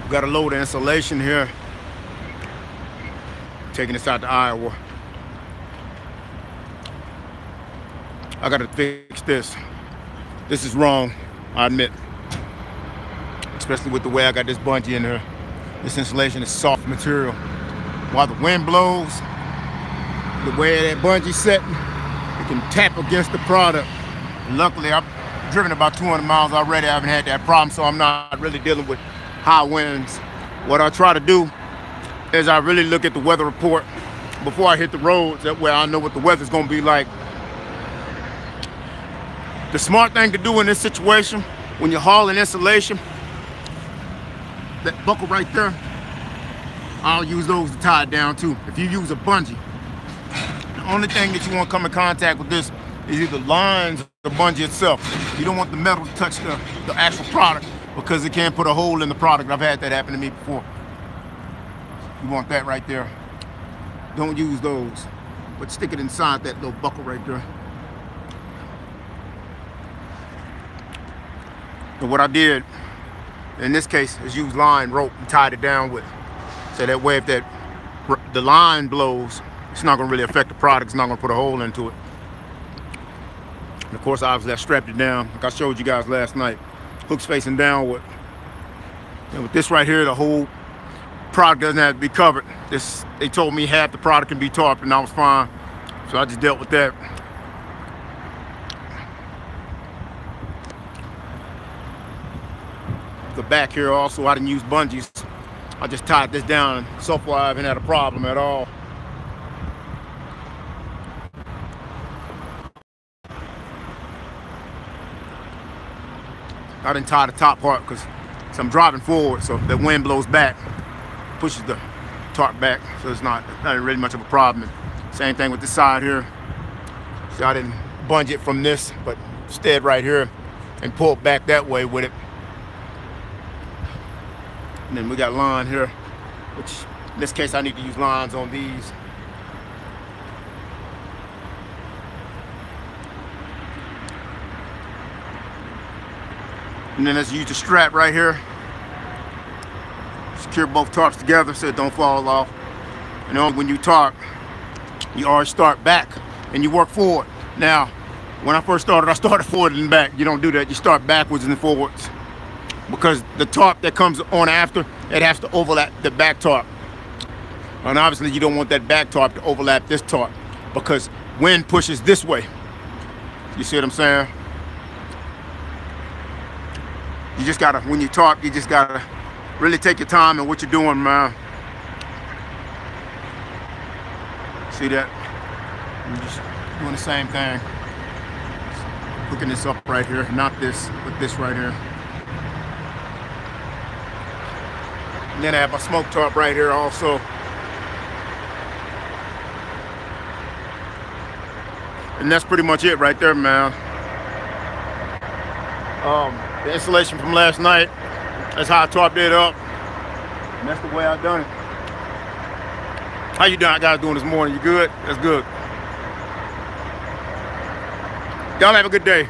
Got a load of insulation here. Taking this out to Iowa. I gotta fix this. This is wrong, I admit. Especially with the way I got this bungee in here. This insulation is soft material. While the wind blows, the way that bungee setting, it can tap against the product. And luckily, I've driven about 200 miles already. I haven't had that problem, so I'm not really dealing with high winds. What I try to do is I really look at the weather report before I hit the roads. That way I know what the weather's gonna be like. The smart thing to do in this situation, when you're hauling insulation, that buckle right there, I'll use those to tie it down too. If you use a bungee, the only thing that you want to come in contact with this is either lines or the bungee itself. You don't want the metal to touch the actual product because it can put a hole in the product. I've had that happen to me before. You want that right there. Don't use those, but stick it inside that little buckle right there. And what I did in this case is use line rope and tied it down with it. So that way if the line blows, it's not gonna really affect the product. It's not gonna put a hole into it. And of course, obviously I strapped it down like I showed you guys last night. Hooks facing downward. And with this right here, the whole product doesn't have to be covered. They told me half the product can be tarped and I was fine. So I just dealt with that. The back here also, I didn't use bungees. I just tied this down. So far, I haven't had a problem at all. I didn't tie the top part because I'm driving forward, so the wind blows back, pushes the tarp back, so it's not really much of a problem. Same thing with this side here. So I didn't bungee it from this, but instead right here and pull back that way with it. And then we got line here, which in this case I need to use lines on these. And then let's use the strap right here. Secure both tarps together so it don't fall off. And only when you tarp, you always start back and you work forward. Now, when I first started, I started forward and back. You don't do that, you start backwards and forwards. Because the tarp that comes on after, it has to overlap the back tarp. And obviously you don't want that back tarp to overlap this tarp because wind pushes this way. You see what I'm saying? You just gotta, when you tarp, you just gotta really take your time in what you're doing, man. See that? I'm just doing the same thing. Hooking this up right here, not this, but this right here. And then I have my smoke tarp right here also. And that's pretty much it right there, man. The insulation from last night, that's how I tarped it up. And that's the way I done it. How you guys doing this morning? You good? That's good. Y'all have a good day.